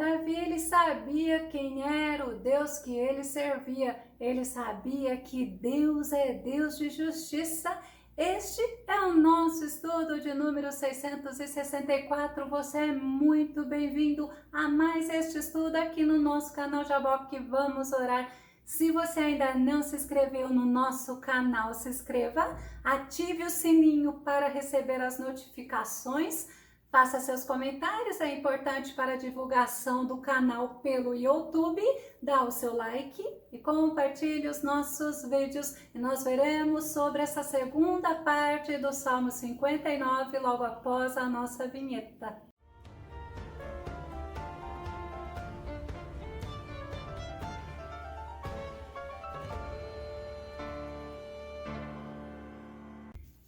Davi, ele sabia quem era o Deus que ele servia. Ele sabia que Deus é Deus de justiça. Este é o nosso estudo de número 664. Você é muito bem-vindo a mais este estudo aqui no nosso canal Jaboque. Vamos orar. Se você ainda não se inscreveu no nosso canal, se inscreva, ative o sininho para receber as notificações. Faça seus comentários, é importante para a divulgação do canal pelo YouTube. Dá o seu like e compartilhe os nossos vídeos. E nós veremos sobre essa segunda parte do Salmo 59 logo após a nossa vinheta.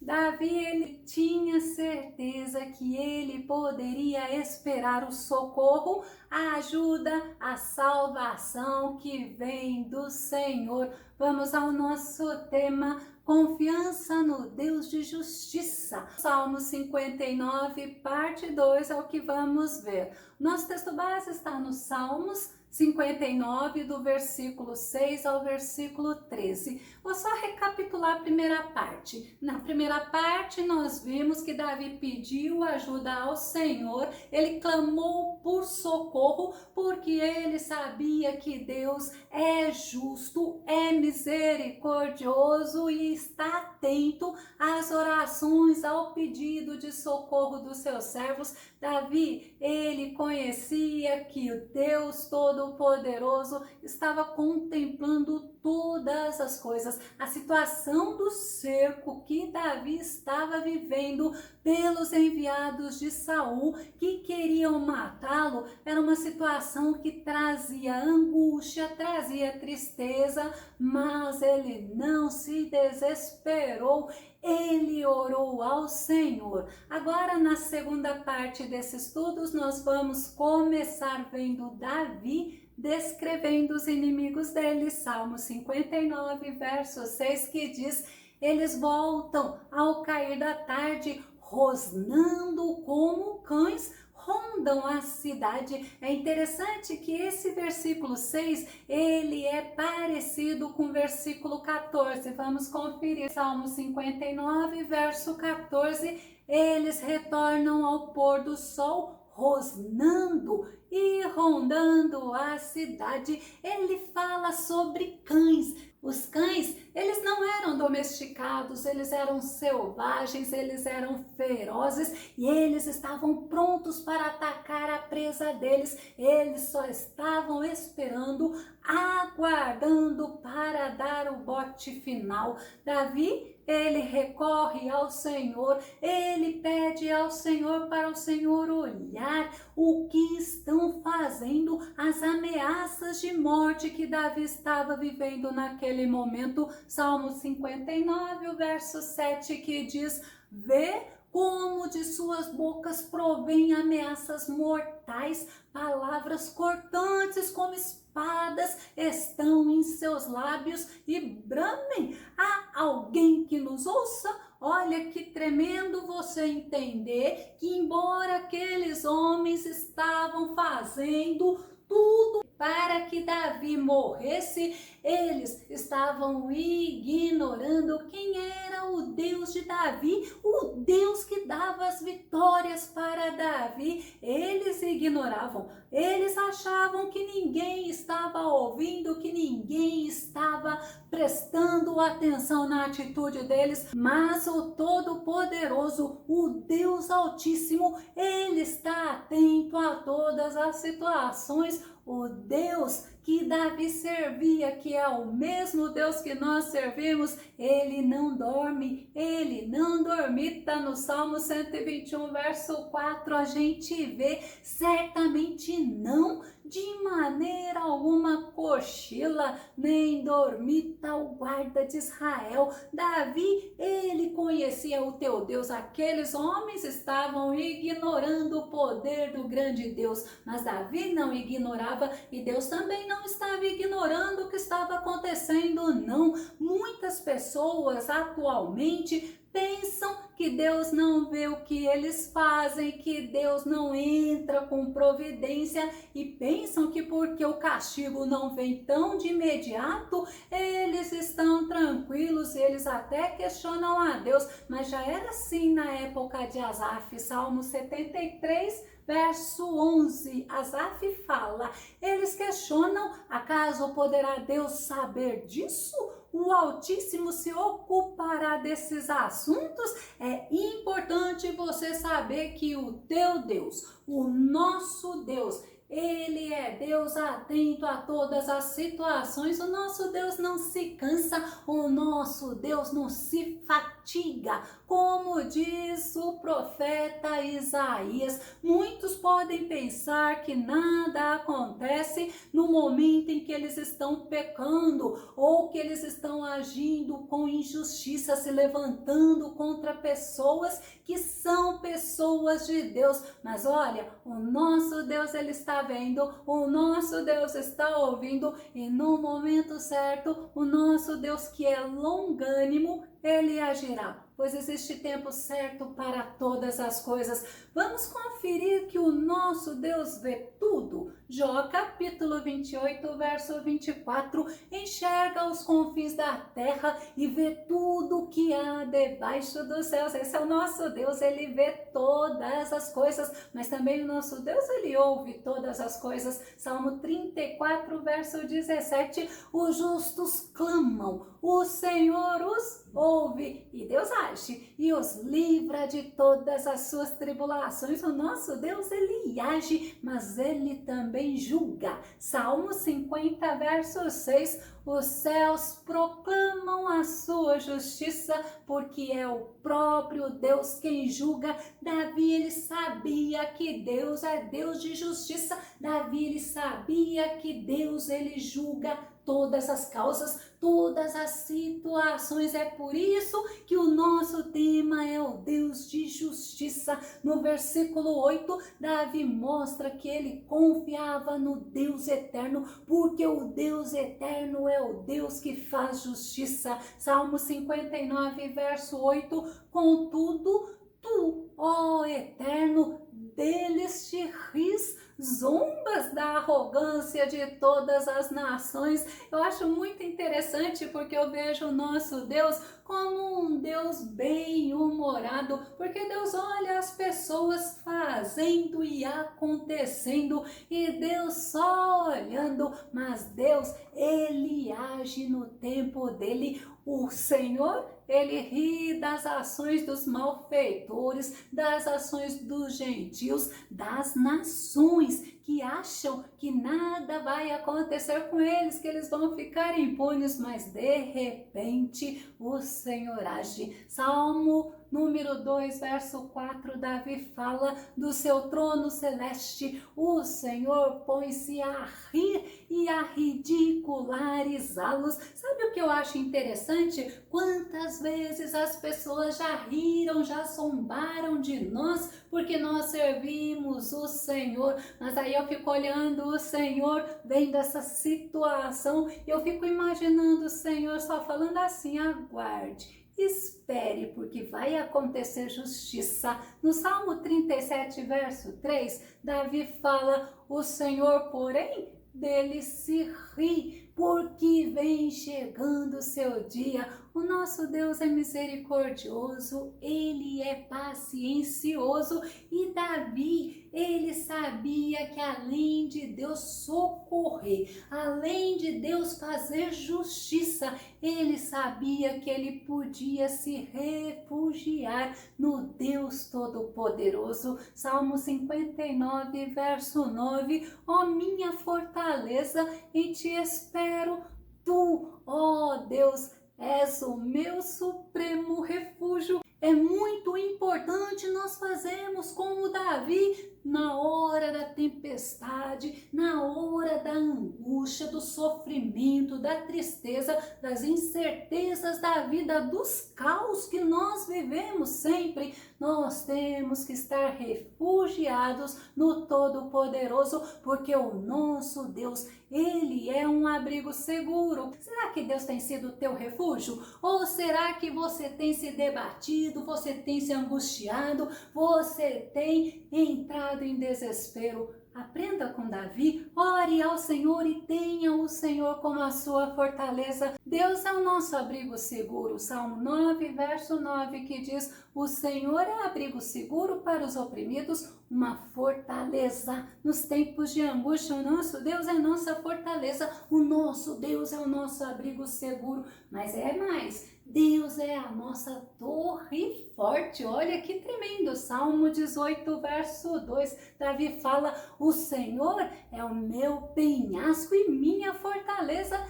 Davi, ele tinha certeza que ele poderia esperar o socorro, a ajuda, a salvação que vem do Senhor. Vamos ao nosso tema, confiança no Deus de justiça. Salmo 59, parte 2 é o que vamos ver. Nosso texto base está no Salmos 59, do versículo 6 ao versículo 13. Vou só recapitular a primeira parte. Na primeira parte, nós vimos que Davi pediu ajuda ao Senhor, ele clamou por socorro, porque ele sabia que Deus é justo, é misericordioso e está atento às orações, ao pedido de socorro dos seus servos. Davi, ele conhecia que o Deus Todo-Poderoso estava contemplando todas as coisas. A situação do cerco que Davi estava vivendo pelos enviados de Saul que queriam matá-lo era uma situação que trazia angústia, trazia tristeza, mas ele não se desesperou. Ele orou ao Senhor. Agora, na segunda parte desses estudos, nós vamos começar vendo Davi descrevendo os inimigos dele. Salmo 59, verso 6, que diz: eles voltam ao cair da tarde, rosnando como cães, rondam a cidade. É interessante que esse versículo 6, ele é parecido com o versículo 14. Vamos conferir. Salmo 59, verso 14. Eles retornam ao pôr do sol, rosnando e rondando a cidade. Ele fala sobre cães. Os cães, eles não eram domesticados, eles eram selvagens, eles eram ferozes e eles estavam prontos para atacar a presa deles. Eles só estavam esperando, aguardando para dar o bote final. Davi, ele recorre ao Senhor, ele pede ao Senhor para o Senhor olhar o que estão fazendo, as ameaças de morte que Davi estava vivendo naquele momento. Salmo 59, o verso 7, que diz: vê como de suas bocas provém ameaças mortais, palavras cortantes como espadas estão em seus lábios e bramem. Há alguém que nos ouça? Olha que tremendo você entender que, embora aqueles homens estavam fazendo tudo para que Davi morresse, eles estavam ignorando quem era o Deus de Davi, o Deus que dava as vitórias para Davi. Eles ignoravam, eles achavam que ninguém estava ouvindo, que ninguém estava prestando atenção na atitude deles, mas o Todo-Poderoso, o Deus Altíssimo, ele está atento a todas as situações. O Deus que Davi servia, que é o mesmo Deus que nós servimos, ele não dorme, ele não dormita. No Salmo 121, verso 4, a gente vê: certamente não, de maneira alguma cochila, nem dormita o guarda de Israel. Davi, ele conhecia o teu Deus. Aqueles homens estavam ignorando o poder do grande Deus, mas Davi não ignorava e Deus também não não estava ignorando o que estava acontecendo, não. Muitas pessoas atualmente pensam que Deus não vê o que eles fazem, que Deus não entra com providência e pensam que porque o castigo não vem tão de imediato, eles estão tranquilos, eles até questionam a Deus, mas já era assim na época de Asaf. Salmo 73, verso 11, Asaf fala, eles questionam, acaso poderá Deus saber disso? O Altíssimo se ocupará desses assuntos? É importante você saber que o teu Deus, o nosso Deus, ele é Deus atento a todas as situações. O nosso Deus não se cansa, o nosso Deus não se fatiga. Como diz o profeta Isaías, muitos podem pensar que nada acontece no momento em que eles estão pecando ou que eles estão agindo com injustiça, se levantando contra pessoas que são pessoas de Deus. Mas olha, o nosso Deus, ele está vendo, o nosso Deus está ouvindo e no momento certo, o nosso Deus que é longânimo, ele agirá, pois existe tempo certo para todas as coisas. Vamos conferir que o nosso Deus vê tudo. Jó capítulo 28, verso 24, enxerga os confins da terra e vê tudo que há debaixo dos céus. Esse é o nosso Deus, ele vê todas as coisas, mas também o nosso Deus, ele ouve todas as coisas. Salmo 34, verso 17, os justos clamam, o Senhor os ouve e Deus age e os livra de todas as suas tribulações. O nosso Deus, ele age, mas ele também julga. Salmo 50, verso 6, os céus proclamam a sua justiça, porque é o próprio Deus quem julga. Davi, ele sabia que Deus é Deus de justiça. Davi, ele sabia que Deus, ele julga todas as causas, todas as situações. É por isso que o nosso tema é o Deus de justiça. No versículo 8, Davi mostra que ele confiava no Deus eterno, porque o Deus eterno é o Deus que faz justiça. Salmo 59, verso 8, contudo, tu, ó eterno, deles te ris, zombas da arrogância de todas as nações. Eu acho muito interessante porque eu vejo o nosso Deus como um Deus bem-humorado, porque Deus olha as pessoas fazendo e acontecendo e Deus só olhando, mas Deus, ele age no tempo dele. O Senhor, ele ri das ações dos malfeitores, das ações dos gentios, das nações que acham que nada vai acontecer com eles, que eles vão ficar impunes, mas de repente o Senhor age. Salmo número 2, verso 4, Davi fala do seu trono celeste. O Senhor põe-se a rir e a ridicularizá-los. Sabe o que eu acho interessante? Quantas vezes as pessoas já riram, já zombaram de nós, porque nós servimos o Senhor. Mas aí eu fico olhando o Senhor, vendo essa situação, e eu fico imaginando o Senhor só falando assim: aguarde, espere, porque vai acontecer justiça. No Salmo 37, verso 3, Davi fala: o Senhor, porém, dele se ri, porque vem chegando o seu dia. O nosso Deus é misericordioso, ele é paciencioso, e Davi, ele sabia que além de Deus socorrer, além de Deus fazer justiça, ele sabia que ele podia se refugiar no Deus Todo-Poderoso. Salmo 59, verso 9, ó minha fortaleza, em ti espero, tu, ó Deus, és o meu supremo refúgio. É muito importante nós fazermos como Davi, na hora da tempestade, na hora da angústia, do sofrimento, da tristeza, das incertezas da vida, dos caos que nós vivemos sempre, nós temos que estar refugiados no Todo-Poderoso, porque o nosso Deus, Ele é um abrigo seguro. Será que Deus tem sido o teu refúgio? Ou será que você tem se debatido, você tem se angustiado, você tem entrado em desespero? Aprenda com Davi, ore ao Senhor e tenha o Senhor como a sua fortaleza. Deus é o nosso abrigo seguro. Salmo 9, verso 9, que diz: o Senhor é abrigo seguro para os oprimidos, uma fortaleza nos tempos de angústia. O nosso Deus é nossa fortaleza, o nosso Deus é o nosso abrigo seguro. Mas é mais, Deus é a nossa torre forte. Olha que tremendo, Salmo 18, verso 2, Davi fala: o Senhor é o meu penhasco e minha fortaleza,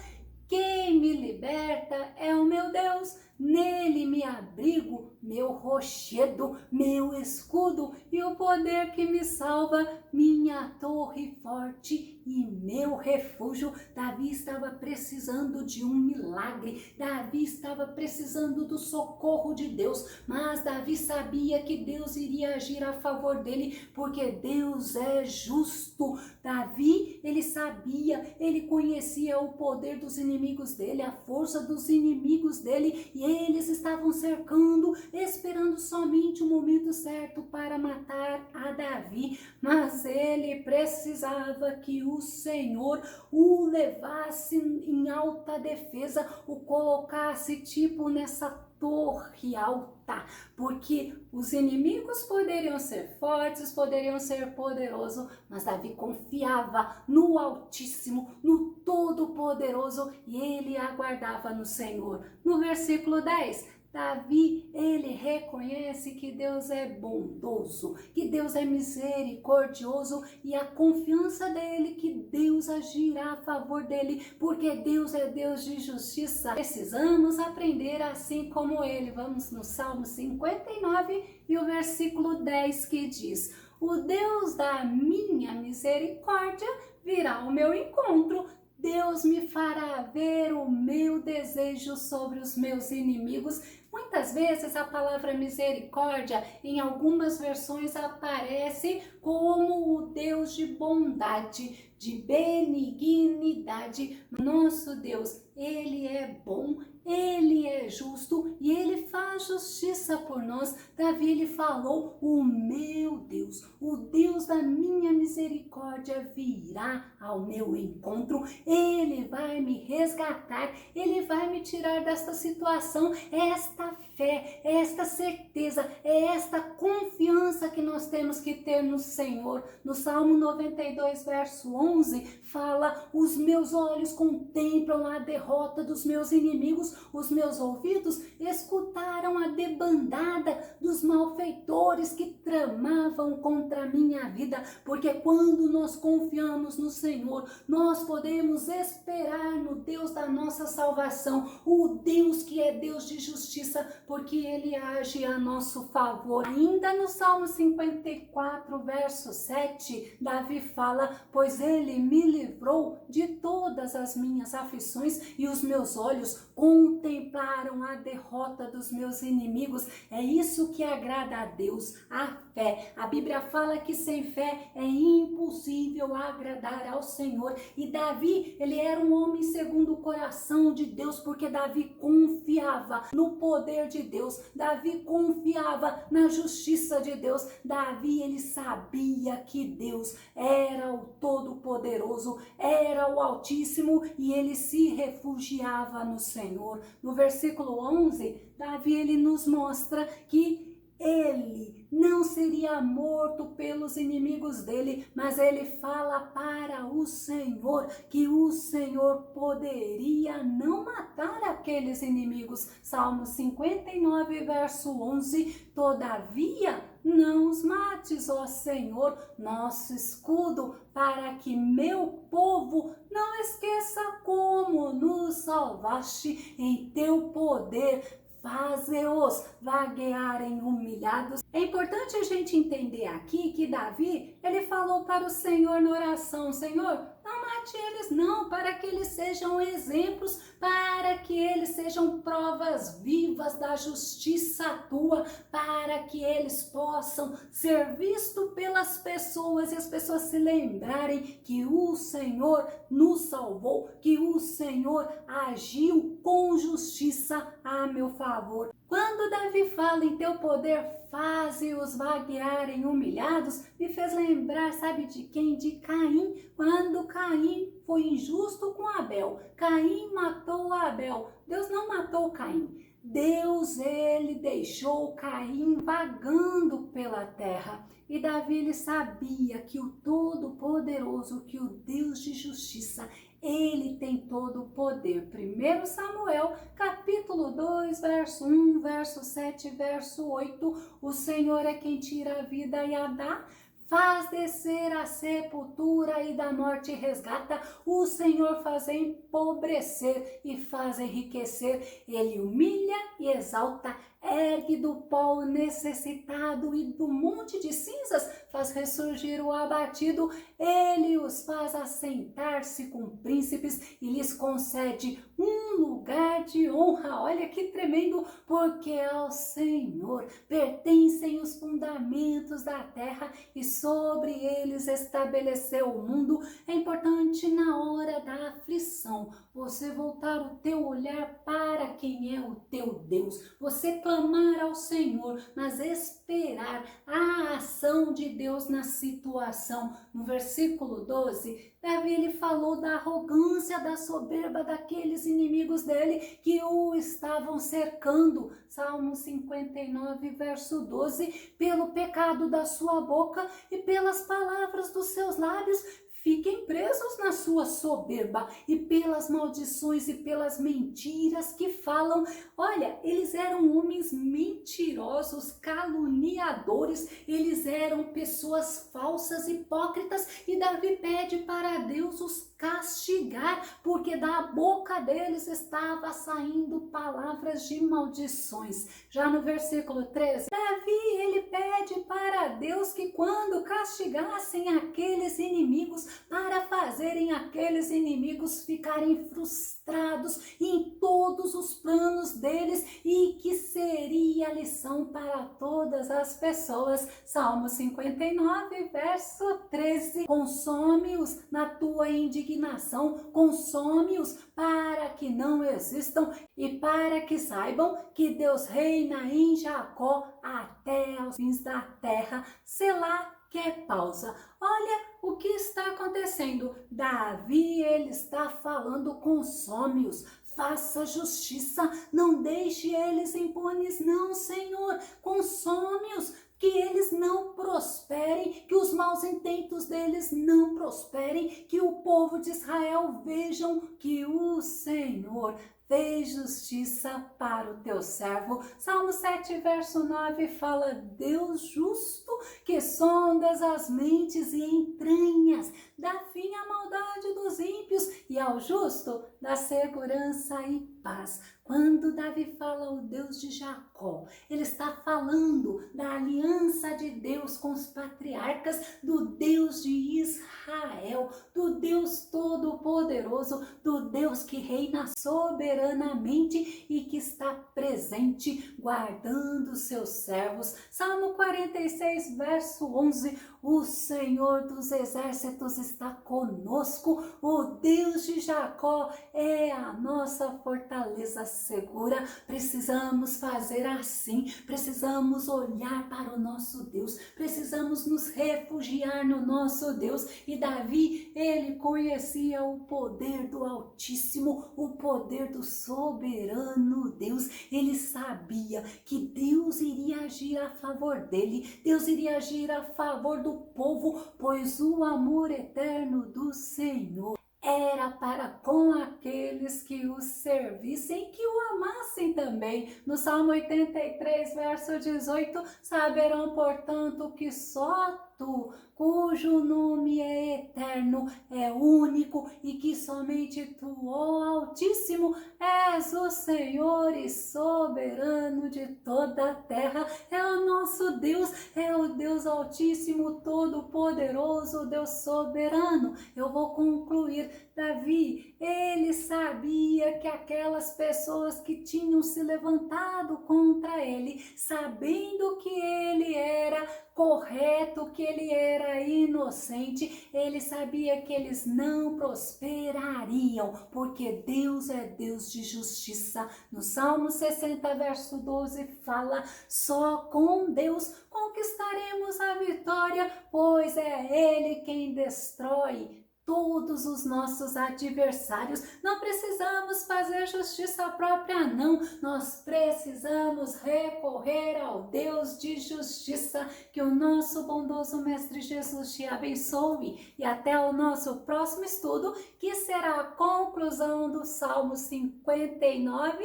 quem me liberta é o meu Deus, nele me abrigo, meu rochedo, meu escudo e o poder que me salva, minha torre forte e meu refúgio. Davi estava precisando de um milagre, Davi estava precisando do socorro de Deus, mas Davi sabia que Deus iria agir a favor dele, porque Deus é justo. Davi, ele sabia, ele conhecia o poder dos inimigos dele, a força dos inimigos dele, e eles estavam cercando, esperando somente o momento certo para matar a Davi, mas ele precisava que o Senhor o levasse em alta defesa, o colocasse tipo nessa torre alta, porque os inimigos poderiam ser fortes, poderiam ser poderosos, mas Davi confiava no Altíssimo, no Todo-Poderoso, e ele aguardava no Senhor. No versículo 10, Davi, ele reconhece que Deus é bondoso, que Deus é misericordioso, e a confiança dele que Deus agirá a favor dele, porque Deus é Deus de justiça. Precisamos aprender assim como ele. Vamos no Salmo 59 e o versículo 10, que diz: o Deus da minha misericórdia virá ao meu encontro, Deus me fará ver o meu desejo sobre os meus inimigos. Muitas vezes a palavra misericórdia, em algumas versões, aparece como o Deus de bondade, de benignidade. Nosso Deus, Ele é bom, Ele é justo e Ele faz justiça por nós. Davi, ele falou: o meu Deus, o Deus da minha misericórdia virá ao meu encontro, Ele vai me resgatar, Ele vai me tirar desta situação. Esta fé, esta certeza, esta confiança que nós temos que ter no Senhor. No Salmo 92, verso 11, fala: os meus olhos contemplam a derrota dos meus inimigos, os meus ouvidos escutaram a debandada dos malfeitores que tramavam contra a minha vida. Porque quando nós confiamos no Senhor, nós podemos esperar no Deus da nossa salvação, o Deus que é Deus de justiça, porque Ele age a nosso favor. Ainda no Salmo 54, verso 7, Davi fala: pois Ele me livrou de todas as minhas aflições e os meus olhos contemplaram a derrota dos meus inimigos. É isso que agrada a Deus, a fé. A Bíblia fala que sem fé é impossível agradar ao Senhor. E Davi, ele era um homem segundo o coração de Deus, porque Davi confiava no poder de Deus, Davi confiava na justiça de Deus. Davi, ele sabia que Deus era o Todo-Poderoso, era o Altíssimo, e ele se refugiava no Senhor. No versículo 11, Davi, ele nos mostra que ele não seria morto pelos inimigos dele, mas ele fala para o Senhor que o Senhor poderia não matar aqueles inimigos. Salmo 59, verso 11, todavia não os mates, ó Senhor, nosso escudo, para que meu povo não esqueça como nos salvaste em teu poder. faze-os vaguearem humilhados. É importante a gente entender aqui que Davi, ele falou para o Senhor na oração: Senhor, não mate eles não, para que eles sejam exemplos, para que eles sejam provas vivas da justiça tua, para que eles possam ser vistos pelas pessoas e as pessoas se lembrarem que o Senhor nos salvou, que o Senhor agiu com justiça a meu favor. Quando Davi fala em teu poder, faze-os vaguearem humilhados, me fez lembrar, sabe de quem? De Caim, quando Caim foi injusto com Abel. Caim matou Abel. Deus não matou Caim. Deus, ele deixou Caim vagando pela terra. E Davi, ele sabia que o Todo-Poderoso, que o Deus de justiça, ele tem todo o poder. 1 Samuel, capítulo 2, verso 1, verso 7, verso 8. O Senhor é quem tira a vida e a dá, faz descer a sepultura e da morte resgata. O Senhor faz empobrecer e faz enriquecer. Ele humilha e exalta, ergue do pó o necessitado e do monte de cinzas faz ressurgir o abatido. Ele os faz assentar-se com príncipes e lhes concede um lugar de honra. Olha que tremendo, porque ao Senhor pertencem os fundamentos da terra e sobre eles estabeleceu o mundo. É importante na hora da aflição você voltar o teu olhar para quem é o teu Deus. Você clamar ao Senhor, mas esperar a ação de Deus na situação. No versículo 12, Davi, ele falou da arrogância, da soberba daqueles inimigos dele que o estavam cercando. Salmo 59, verso 12, pelo pecado da sua boca e pelas palavras dos seus lábios, fiquem presos na sua soberba e pelas maldições e pelas mentiras que falam. Olha, eles eram homens mentirosos, caluniadores, eles eram pessoas falsas, hipócritas, e Davi pede para Deus os castigar, porque da boca deles estava saindo palavras de maldições. Já no versículo 13, Davi, ele pede para Deus que quando castigassem aqueles inimigos, para fazerem aqueles inimigos ficarem frustrados em todos os planos deles, e que seria lição para todas as pessoas. Salmo 59, verso 13, consome-os na tua indignação, consome-os para que não existam e para que saibam que Deus reina em Jacó até aos fins da terra. Selá, que é pausa. Olha o que está acontecendo. Davi, ele está falando: consome-os, faça justiça, não deixe eles impunes, não, Senhor, consome-os, que eles não prosperem, que os maus intentos deles não prosperem, que o povo de Israel vejam que o Senhor fez justiça para o teu servo. Salmo 7, verso 9 fala: Deus justo, que sondas as mentes e entranhas, dá fim à maldade dos ímpios e ao justo dá segurança e paz. Quando Davi fala o Deus de Jacó, ele está falando da aliança de Deus com os patriarcas, do Deus de Israel, do Deus Todo-Poderoso, do Deus que reina soberanamente e que está presente, guardando os seus servos. Salmo 46, verso 11, o Senhor dos exércitos está conosco, o Deus de Jacó é a nossa fortaleza segura. Precisamos fazer assim, precisamos olhar para o nosso Deus, precisamos nos refugiar no nosso Deus. E Davi, ele conhecia o poder do Altíssimo, o poder do soberano Deus. Ele sabia que Deus iria agir a favor dele, Deus iria agir a favor do povo, pois o amor eterno do Senhor era para com aqueles que o servissem, que o amassem também. No Salmo 83, verso 18, saberão, portanto, que só tu, cujo nome é eterno, é único e que somente tu, ó Altíssimo, és o Senhor e soberano de toda a terra. É o nosso Deus, é o Deus Altíssimo, Todo-Poderoso, Deus soberano. Eu vou concluir. Davi, ele sabia que aquelas pessoas que tinham se levantado contra ele, sabendo que ele era correto, que ele era inocente, ele sabia que eles não prosperariam, porque Deus é Deus de justiça. No Salmo 60, verso 12, fala: só com Deus conquistaremos a vitória, pois é Ele quem destrói todos os nossos adversários. Não precisamos fazer justiça própria, não. Nós precisamos recorrer ao Deus de justiça. Que o nosso bondoso Mestre Jesus te abençoe. E até o nosso próximo estudo, que será a conclusão do Salmo 59,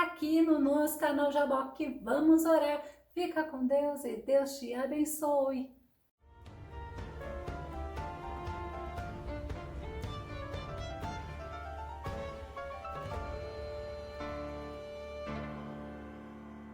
aqui no nosso canal Jaboque. Vamos orar. Fica com Deus e Deus te abençoe.